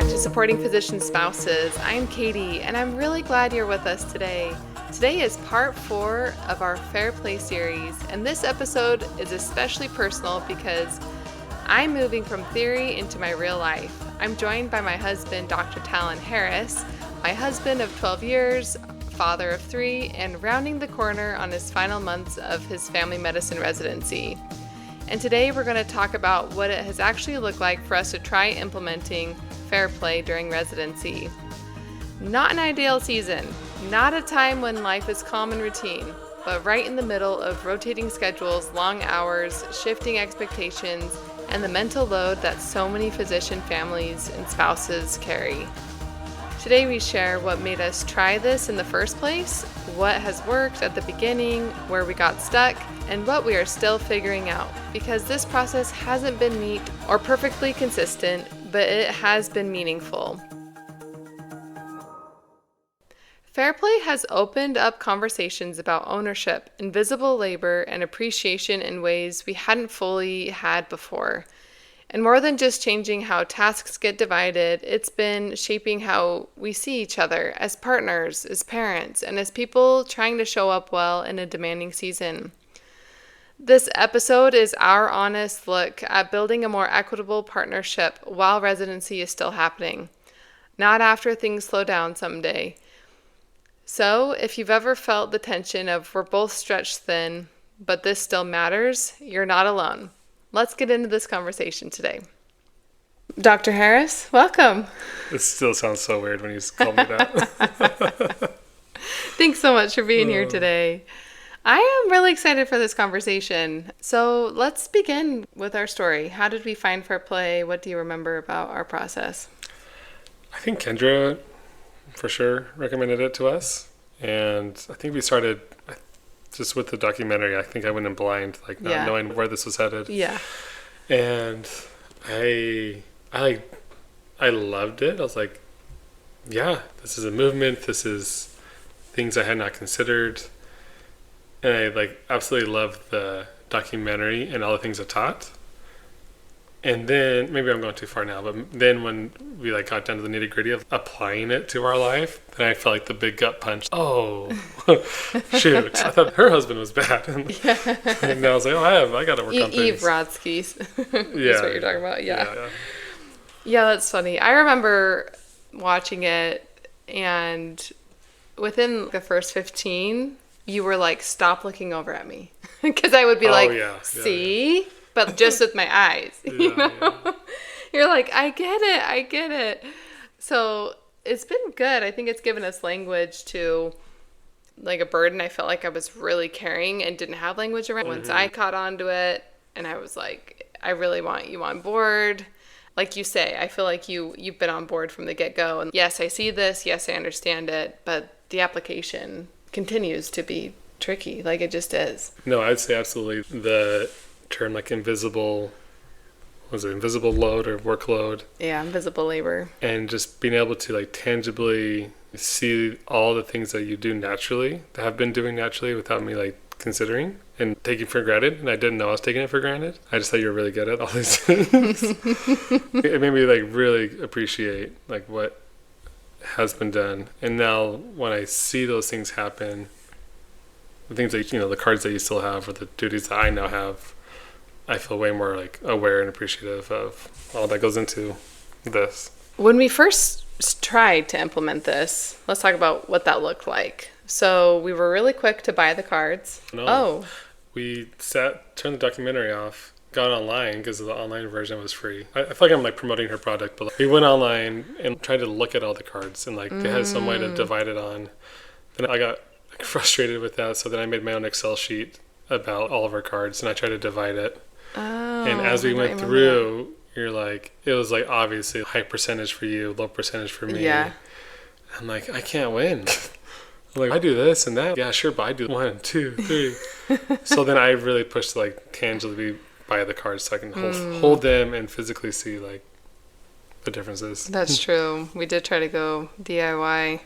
back to Supporting Physician Spouses. I'm Katie, and I'm really glad you're with us today. Today is part 4 of our Fair Play series, and this episode is especially personal because I'm moving from theory into my real life. I'm joined by my husband, Dr. Talon Harris, my husband of 12 years, father of 3, and rounding the corner on his final months of his family medicine residency. And today we're going to talk about what it has actually looked like for us to try implementing fair play during residency. Not an ideal season, not a time when life is calm and routine, but right in the middle of rotating schedules, long hours, shifting expectations, and the mental load that so many physician families and spouses carry. Today we share what made us try this in the first place, what has worked at the beginning, where we got stuck, and what we are still figuring out, because this process hasn't been neat or perfectly consistent, but it has been meaningful. Fair play has opened up conversations about ownership, invisible labor, and appreciation in ways we hadn't fully had before. And more than just changing how tasks get divided, it's been shaping how we see each other as partners, as parents, and as people trying to show up well in a demanding season. This episode is our honest look at building a more equitable partnership while residency is still happening, not after things slow down someday. So, if you've ever felt the tension of we're both stretched thin, but this still matters, you're not alone. Let's get into this conversation today. Dr. Harris, welcome. It still sounds so weird when you call me that. Thanks so much for being here today. I am really excited for this conversation. So let's begin with our story. How did we find fair play? What do you remember about our process? I think Kendra, for sure, recommended it to us. And I think we started just with the documentary. I think I went in blind, not knowing where this was headed. Yeah. And I loved it. I was like, yeah, this is a movement. This is things I had not considered. And I absolutely loved the documentary and all the things it taught. And then, maybe I'm going too far now, but then when we got down to the nitty gritty of applying it to our life, then I felt like the big gut punch. Oh, shoot. I thought her husband was bad. And I was like, I got to work on things. Eve Brodsky's. That's what you're talking about. Yeah, that's funny. I remember watching it, and within the first 15, you were like, stop looking over at me. Because I would be see? Yeah. But just with my eyes, you know? Yeah. You're like, I get it. So it's been good. I think it's given us language to a burden I felt like I was really carrying and didn't have language around. Once I caught onto it and I was like, I really want you on board. Like you say, I feel like you've been on board from the get-go. And yes, I see this. Yes, I understand it. But the application continues to be tricky. It just is. No, I'd say absolutely the term invisible load or workload. Yeah, invisible labor. And just being able to tangibly see all the things that you do naturally, that have been doing naturally without me considering and taking for granted. And I didn't know I was taking it for granted. I just thought you were really good at all these things. It made me really appreciate what has been done. And now when I see those things happen, the things that the cards that you still have or the duties that I now have, I feel way more aware and appreciative of all that goes into this. When we first tried to implement this, let's talk about what that looked like. So we were really quick to buy the cards. We turned the documentary off, got online because the online version was free. I feel like I'm promoting her product, but we went online and tried to look at all the cards and they had some way to divide it on. Then I got frustrated with that, so then I made my own Excel sheet about all of our cards and I tried to divide it. And as we went through, you're it was obviously high percentage for you, low percentage for me. Yeah. I'm I can't win. I do this and that. Yeah, sure, but I do 1, 2, 3. So then I really pushed to tangibly buy the cards so I can hold them and physically see the differences. That's true. We did try to go DIY.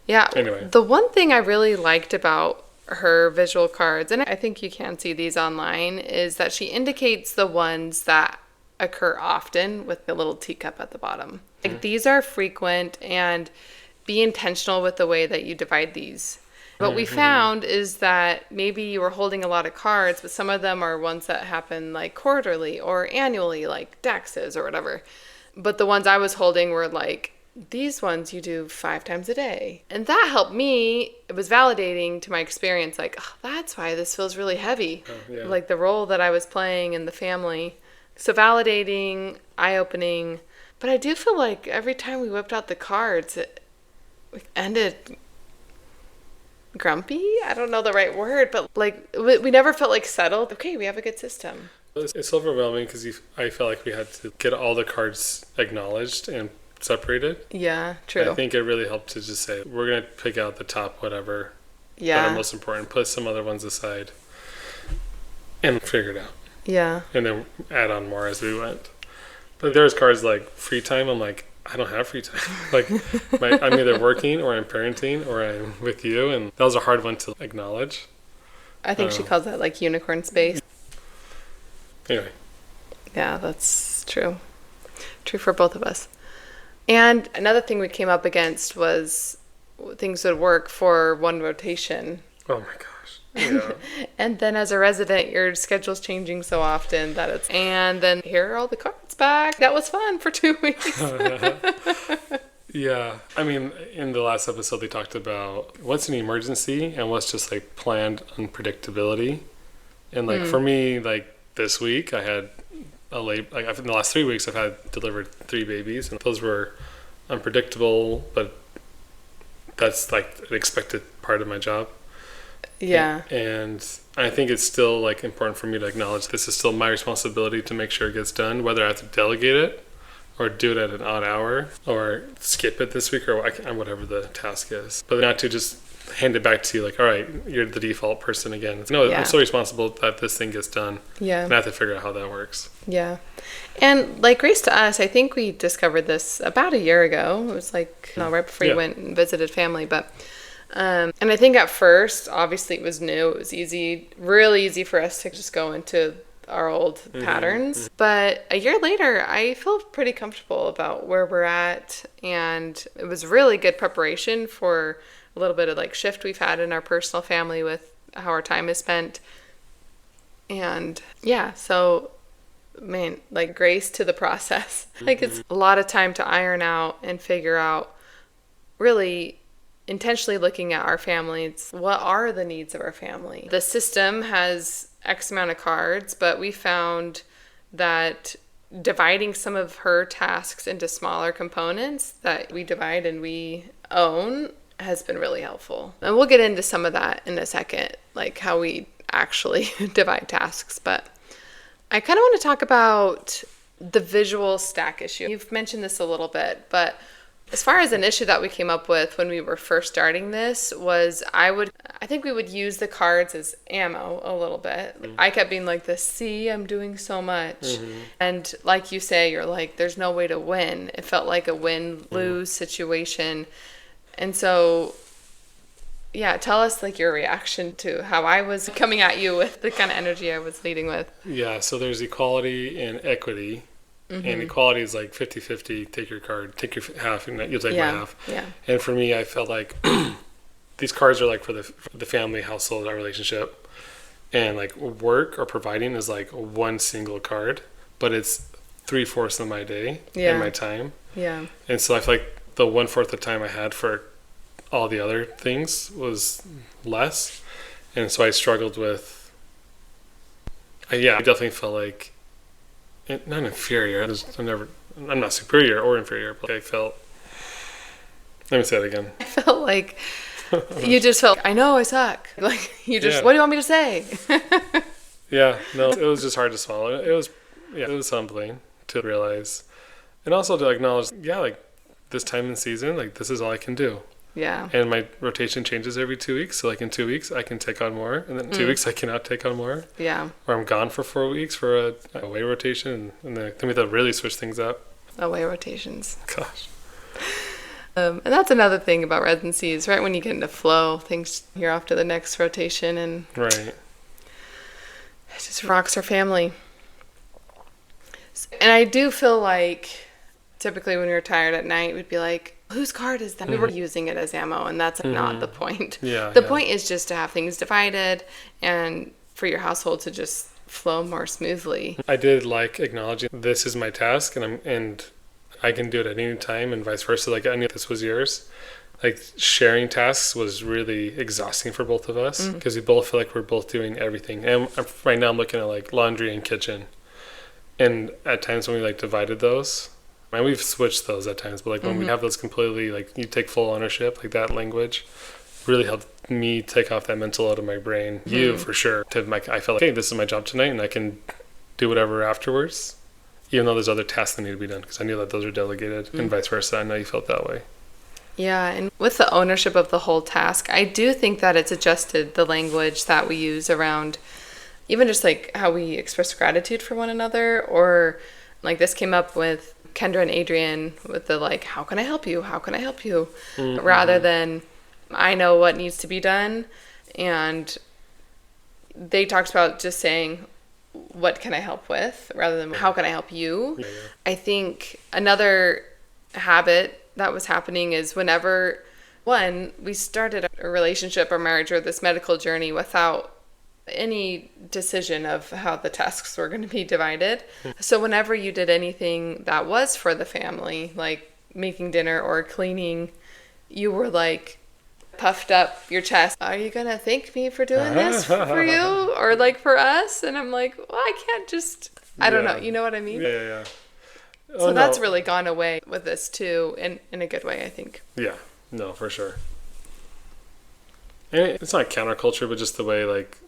Yeah. Anyway. The one thing I really liked about her visual cards, and I think you can see these online, is that she indicates the ones that occur often with the little teacup at the bottom. Like these are frequent, and be intentional with the way that you divide these. What we found is that maybe you were holding a lot of cards, but some of them are ones that happen like quarterly or annually, like DAXs or whatever. But the ones I was holding were like, these ones you do 5 times a day. And that helped me. It was validating to my experience, like, oh, that's why this feels really heavy. Like the role that I was playing in the family. So validating, eye-opening. But I do feel like every time we whipped out the cards, it ended grumpy. I don't know the right word, but like we never felt like settled. Okay, we have a good system. It's overwhelming because I felt like we had to get all the cards acknowledged and separated. Yeah, true. I think it really helped to just say, we're going to pick out the top whatever that are most important, put some other ones aside, and figure it out. Yeah. And then add on more as we went. But there's cards like free time. I'm like, I don't have free time. Like, I'm either working or I'm parenting or I'm with you. And that was a hard one to acknowledge. I think she calls that like unicorn space. Anyway. Yeah, that's true. True for both of us. And another thing we came up against was things would work for one rotation. Oh my gosh. Yeah. And then as a resident, your schedule's changing so often that it's, and then here are all the cards back. That was fun for 2 weeks. Yeah. I mean, in the last episode, they talked about what's an emergency and what's just like planned unpredictability. And like for me, like this week, I had in the last 3 weeks, I've had delivered 3 babies, and those were unpredictable, but that's like an expected part of my job. Yeah. And I think it's still like important for me to acknowledge this is still my responsibility to make sure it gets done, whether I have to delegate it or do it at an odd hour or skip it this week or whatever the task is. But not to just hand it back to you like, all right, you're the default person again. I'm so responsible that this thing gets done. Yeah. And I have to figure out how that works. Yeah. And like grace to us, I think we discovered this about a year ago. It was like right before you went and visited family. But and I think at first, obviously it was new. It was really easy for us to just go into our old patterns. But a year later, I feel pretty comfortable about where we're at. And it was really good preparation for a little bit of like shift we've had in our personal family with how our time is spent. And yeah, so man, like grace to the process. Like it's a lot of time to iron out and figure out, really intentionally looking at our families. What are the needs of our family? The system has X amount of cards, but we found that dividing some of her tasks into smaller components that we divide and we own has been really helpful. And we'll get into some of that in a second, like how we actually divide tasks. But I kind of want to talk about the visual stack issue. You've mentioned this a little bit, but as far as an issue that we came up with when we were first starting this was I think we would use the cards as ammo a little bit. I kept being like this, see, I'm doing so much. And like you say, you're like, there's no way to win. It felt like a win-lose situation. And so, yeah, tell us like your reaction to how I was coming at you with the kind of energy I was leading with. Yeah, so there's equality and equity. And equality is like 50-50, take your card, take your half, and you'll take my half. Yeah. And for me, I felt like these cards are like for the family, household, our relationship. And like work or providing is like one single card, but it's 3/4 of my day and my time. Yeah. And so I feel like the 1/4 of the time I had for all the other things was less. And so I struggled with, I definitely felt like, not inferior. I'm not superior or inferior, but I felt. Let me say it again. I felt like you just felt. I know I suck. Like you just. What do you want me to say? Yeah. No, it was just hard to swallow. It was humbling to realize, and also to acknowledge. Yeah, like this time in season, like this is all I can do. Yeah. And my rotation changes every 2 weeks. So like in 2 weeks, I can take on more. And then 2 weeks, I cannot take on more. Yeah. Or I'm gone for 4 weeks for a away rotation. And then we have to really switch things up. Away rotations. Gosh. And that's another thing about residencies, right? When you get into flow, you're off to the next rotation. And right. It just rocks our family. And I do feel like typically when we were tired at night, we'd be like, whose card is that? We were using it as ammo, and that's not the point. The point is just to have things divided and for your household to just flow more smoothly. I did like acknowledging this is my task, and I can do it at any time, and vice versa. Like I knew this was yours. Like sharing tasks was really exhausting for both of us because we both feel like we're both doing everything. And right now I'm looking at like laundry and kitchen, and at times when we like divided those, and we've switched those at times, but like when we have those completely, like you take full ownership, like that language really helped me take off that mental load of my brain. You for sure. I felt like, hey, this is my job tonight, and I can do whatever afterwards, even though there's other tasks that need to be done, because I knew that those are delegated, and vice versa. I know you felt that way. Yeah, and with the ownership of the whole task, I do think that it's adjusted the language that we use around even just like how we express gratitude for one another, or like this came up with Kendra and Adrian with the like, how can I help you? How can I help you? Rather than I know what needs to be done. And they talked about just saying, what can I help with? Rather than how can I help you? Yeah. I think another habit that was happening is whenever, we started a relationship or marriage or this medical journey without any decision of how the tasks were going to be divided. So whenever you did anything that was for the family, like making dinner or cleaning, you were like puffed up your chest. Are you going to thank me for doing this for you or like for us? And I'm like, well, I can't just, I don't know. You know what I mean? Yeah. So that's really gone away with this too, in a good way, I think. Yeah, no, for sure. And it's not counterculture, but just the way like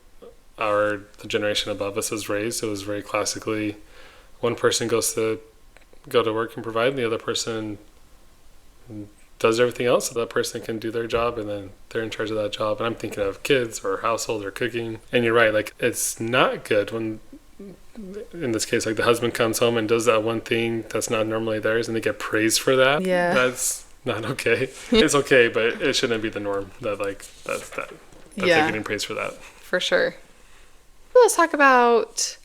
the generation above us was raised. It was very classically, one person goes to go to work and provide, and the other person does everything else, so that person can do their job, and then they're in charge of that job. And I'm thinking of kids or household or cooking. And you're right, like it's not good when, in this case, like the husband comes home and does that one thing that's not normally theirs, and they get praised for that. Yeah, that's not okay. It's okay, but it shouldn't be the norm. That's they're getting praised for that. For sure. Let's talk about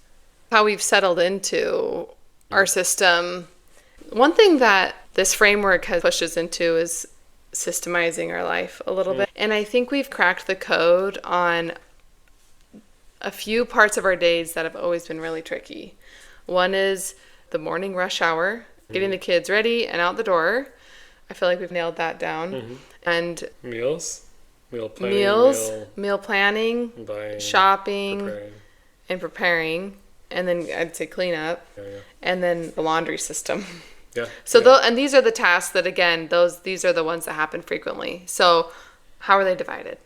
how we've settled into our system. One thing that this framework has pushed us into is systemizing our life a little bit. And I think we've cracked the code on a few parts of our days that have always been really tricky. One is the morning rush hour, getting the kids ready and out the door. I feel like we've nailed that down. And meal planning, buying, shopping, preparing, and then I'd say clean up, and then the laundry system. So and these are the tasks that, again, these are the ones that happen frequently. So how are they divided?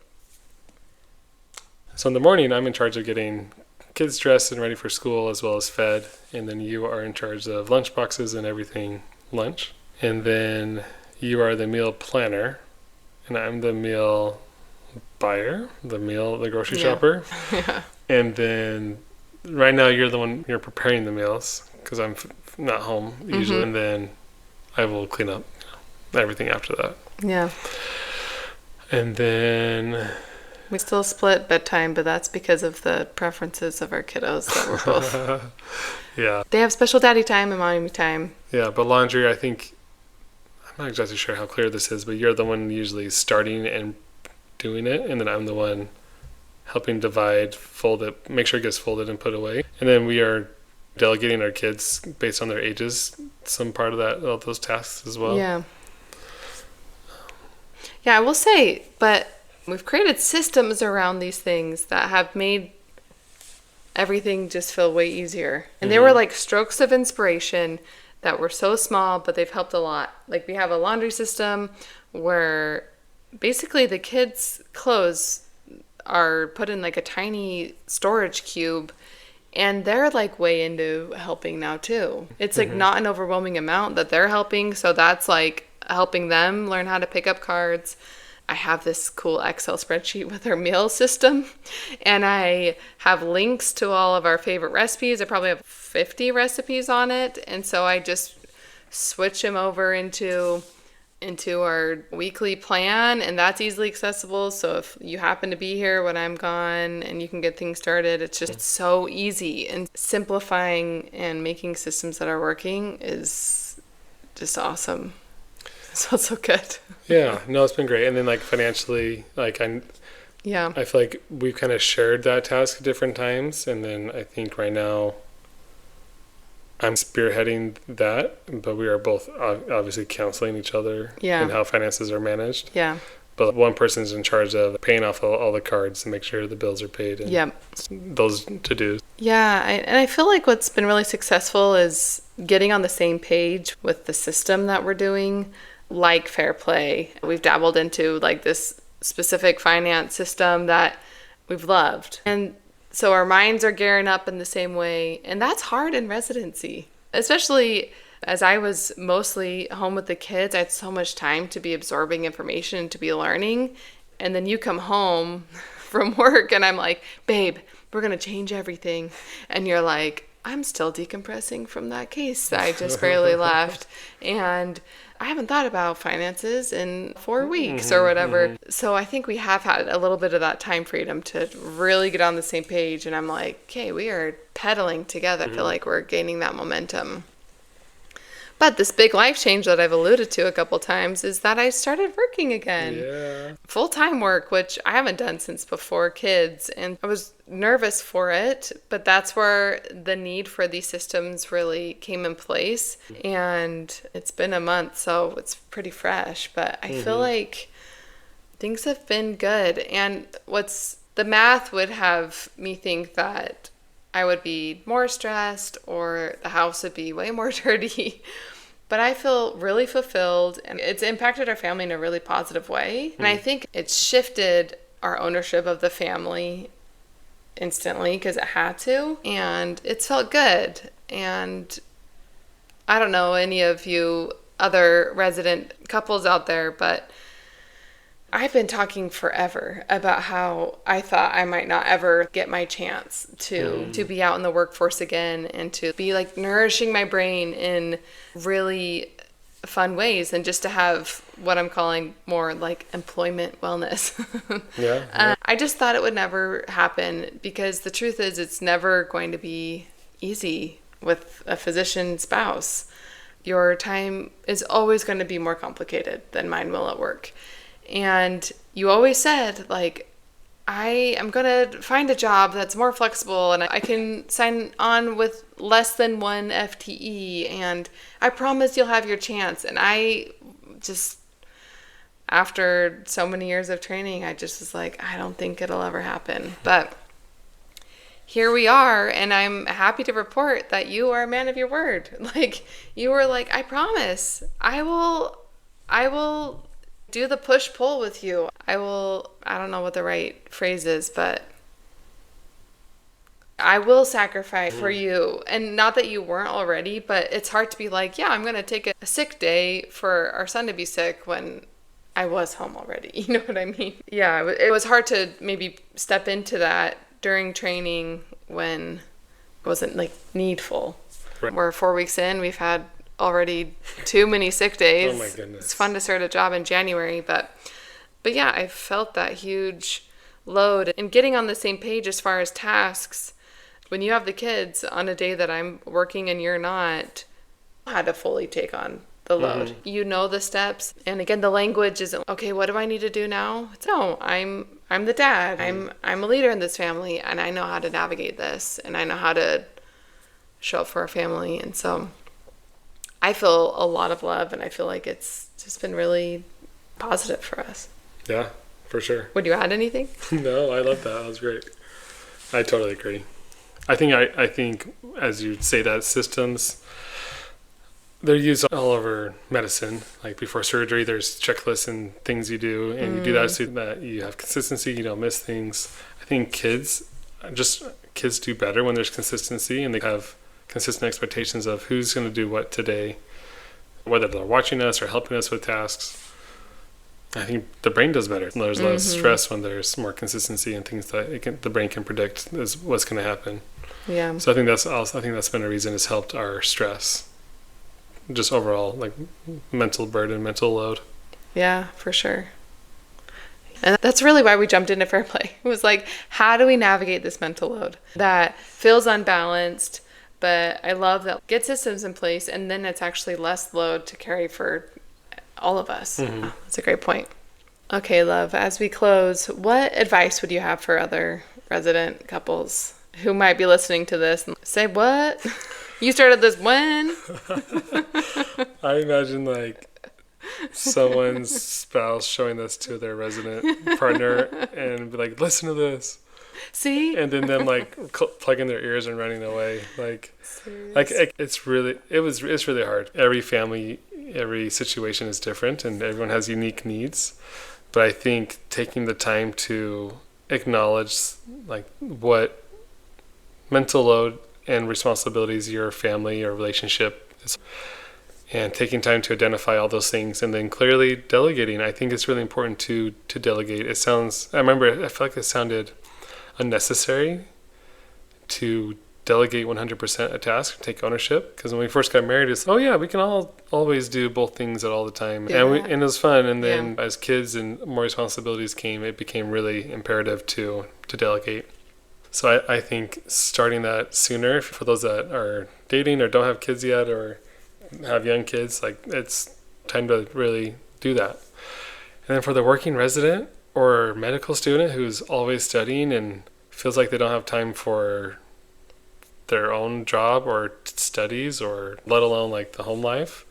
So in the morning, I'm in charge of getting kids dressed and ready for school as well as fed. And then you are in charge of lunch boxes and everything lunch. And then you are the meal planner. And I'm the meal buyer, the grocery shopper. And then right now you're preparing the meals because I'm not home usually. And then I will clean up everything after that. Yeah. And then we still split bedtime, but that's because of the preferences of our kiddos that we're both. They have special daddy time and mommy time. Yeah, but laundry, I think, I'm not exactly sure how clear this is, but you're the one usually starting and doing it, and then I'm the one helping divide, fold it, make sure it gets folded and put away. And then we are delegating our kids based on their ages, some part of those tasks as well. Yeah, I will say, but we've created systems around these things that have made everything just feel way easier. And they were like strokes of inspiration that were so small, but they've helped a lot. Like we have a laundry system where basically the kids' clothes are put in like a tiny storage cube, and they're like way into helping now too. It's like not an overwhelming amount that they're helping, so that's like helping them learn how to pick up cards. I have this cool Excel spreadsheet with our meal system, and I have links to all of our favorite recipes. I probably have 50 recipes on it, and so I just switch them over into our weekly plan, and that's easily accessible. So if you happen to be here when I'm gone and you can get things started, it's so easy. And simplifying and making systems that are working is just awesome. It felt so good. Yeah, no, it's been great. And then like financially, like Yeah. I feel like we've kind of shared that task at different times. And then I think right now I'm spearheading that, but we are both obviously counseling each other Yeah. and how finances are managed. Yeah. But one person's in charge of paying off all the cards to make sure the bills are paid and Yep. those to-dos. Yeah, and I feel like what's been really successful is getting on the same page with the system that we're doing, like Fair Play. We've dabbled into like this specific finance system that we've loved. And so our minds are gearing up in the same way. And that's hard in residency, especially as I was mostly home with the kids. I had so much time to be absorbing information, to be learning. And then you come home from work and I'm like, babe, we're going to change everything. And you're like, I'm still decompressing from that case that I just barely left. And I haven't thought about finances in 4 weeks or whatever. So I think we have had a little bit of that time freedom to really get on the same page. And I'm like, okay, we are pedaling together. I feel like we're gaining that momentum. But this big life change that I've alluded to a couple times is that I started working again. Yeah. Full-time work, which I haven't done since before kids. And I was nervous for it, but that's where the need for these systems really came in place. And it's been a month, so it's pretty fresh. But I feel like things have been good. And the math would have me think that I would be more stressed or the house would be way more dirty. But I feel really fulfilled, and it's impacted our family in a really positive way. And I think it's shifted our ownership of the family instantly because it had to. And it's felt good. And I don't know any of you other resident couples out there, but I've been talking forever about how I thought I might not ever get my chance to be out in the workforce again and to be like nourishing my brain in really fun ways and just to have what I'm calling more like employment wellness. Yeah. I just thought it would never happen because the truth is it's never going to be easy with a physician spouse. Your time is always going to be more complicated than mine will at work. And you always said, like, I am going to find a job that's more flexible and I can sign on with less than 1 FTE and I promise you'll have your chance. And I just, after so many years of training, I just was like, I don't think it'll ever happen. But here we are, and I'm happy to report that you are a man of your word. Like, you were like, I promise, I will do the push-pull with you. I don't know what the right phrase is, but I will sacrifice for you. And not that you weren't already, but it's hard to be like, yeah, I'm going to take a sick day for our son to be sick when I was home already. You know what I mean? Yeah, it was hard to maybe step into that during training when it wasn't like needful. Right. We're 4 weeks in, we've had already too many sick days. Oh my goodness. It's fun to start a job in January, but yeah, I felt that huge load. And getting on the same page as far as tasks, when you have the kids on a day that I'm working and you're not, I had to fully take on the load. You know the steps. And again, the language isn't, okay, what do I need to do now? It's, no, I'm the dad. I'm a leader in this family, and I know how to navigate this, and I know how to show up for our family. And so I feel a lot of love, and I feel like it's just been really positive for us. Yeah, for sure. Would you add anything? No, I love that. That was great. I totally agree. I think as you say that, systems, they're used all over medicine. Like before surgery, there's checklists and things you do, and you do that so that you have consistency, you don't miss things. I think kids do better when there's consistency and they have consistent expectations of who's going to do what today, whether they're watching us or helping us with tasks. I think the brain does better. There's less stress when there's more consistency and things that the brain can predict is what's going to happen. Yeah. So I think that's been a reason it's helped our stress, just overall like mental burden, mental load. Yeah, for sure. And that's really why we jumped into Fair Play. It was like, how do we navigate this mental load that feels unbalanced, But I love that get systems in place, and then it's actually less load to carry for all of us. Mm-hmm. That's a great point. Okay, love, as we close, what advice would you have for other resident couples who might be listening to this and say, what? You started this when? I imagine like someone's spouse showing this to their resident partner and be like, listen to this. See? And then them like plugging their ears and running away. It's really hard. Every family, every situation is different and everyone has unique needs. But I think taking the time to acknowledge like what mental load and responsibilities your family or relationship is, and taking time to identify all those things, and then clearly delegating. I think it's really important to delegate. I feel like it sounded unnecessary to delegate 100% a task, take ownership, because when we first got married, it's, oh yeah, we can all always do both things at all the time. Yeah. And it was fun. And then as kids and more responsibilities came, it became really imperative to delegate. So I think starting that sooner for those that are dating or don't have kids yet or have young kids, like it's time to really do that. And then for the working resident or medical student who's always studying and feels like they don't have time for their own job or studies, or let alone like the home life,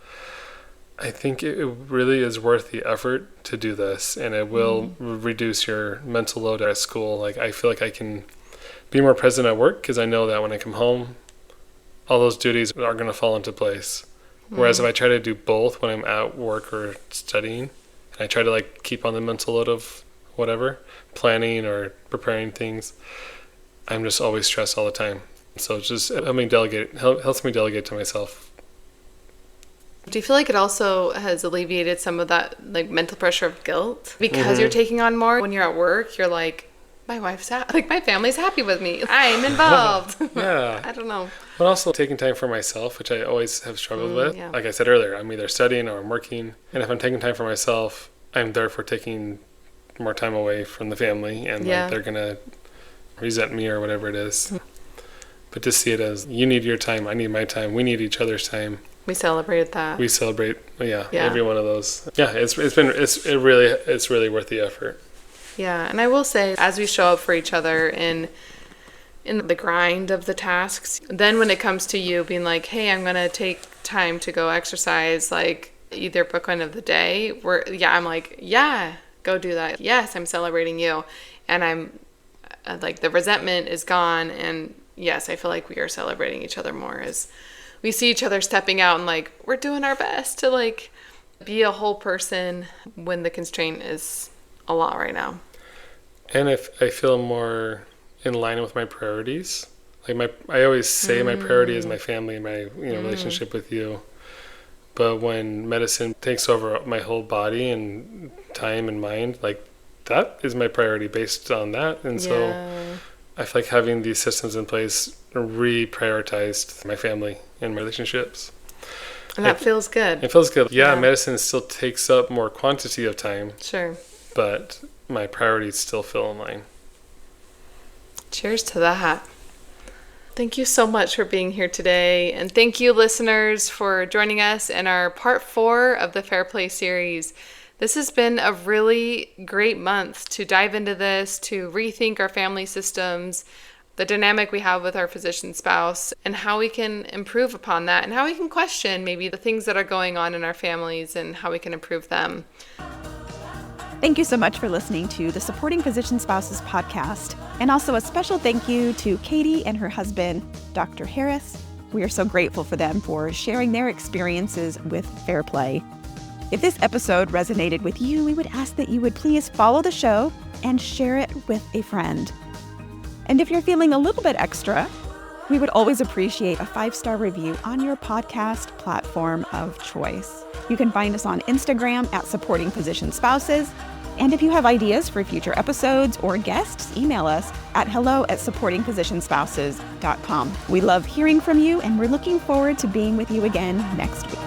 I think it really is worth the effort to do this, and it will reduce your mental load at school. Like I feel like I can be more present at work because I know that when I come home, all those duties are going to fall into place. Whereas if I try to do both when I'm at work or studying, and I try to like keep on the mental load of whatever, planning or preparing things, I'm just always stressed all the time. So it's just helps me delegate to myself. Do you feel like it also has alleviated some of that like mental pressure of guilt because you're taking on more? When you're at work, you're like, my family's happy with me. I'm involved. Yeah. I don't know. But also taking time for myself, which I always have struggled with. Yeah. Like I said earlier, I'm either studying or I'm working. And if I'm taking time for myself, I'm therefore taking more time away from the family, and like they're going to resent me or whatever it is. But to see it as, you need your time, I need my time, we need each other's time. We celebrated that. We celebrate, every one of those. Yeah, it's really worth the effort. Yeah, and I will say, as we show up for each other in the grind of the tasks, then when it comes to you being like, hey, I'm going to take time to go exercise, like either book one of the day, I'm like, yeah, go do that. Yes, I'm celebrating you. And I'm like, the resentment is gone, and yes, I feel like we are celebrating each other more as we see each other stepping out and like, we're doing our best to like be a whole person when the constraint is a lot right now. And if I feel more in line with my priorities, like I always say my priority is my family and my relationship with you. But when medicine takes over my whole body and time and mind, like that is my priority based on that. And so I feel like having these systems in place reprioritized my family and my relationships. And that feels good. It feels good. Yeah, medicine still takes up more quantity of time. Sure. But my priorities still feel in line. Cheers to that. Thank you so much for being here today. And thank you, listeners, for joining us in our part 4 of the Fair Play series. This has been a really great month to dive into this, to rethink our family systems, the dynamic we have with our physician spouse, and how we can improve upon that, and how we can question maybe the things that are going on in our families and how we can improve them. Thank you so much for listening to the Supporting Physician Spouses podcast. And also a special thank you to Katie and her husband, Dr. Harris. We are so grateful for them for sharing their experiences with Fair Play. If this episode resonated with you, we would ask that you would please follow the show and share it with a friend. And if you're feeling a little bit extra, we would always appreciate a 5-star review on your podcast platform of choice. You can find us on Instagram at Supporting Physician Spouses. And if you have ideas for future episodes or guests, email us at hello@supportingphysicianspouses.com. We love hearing from you, and we're looking forward to being with you again next week.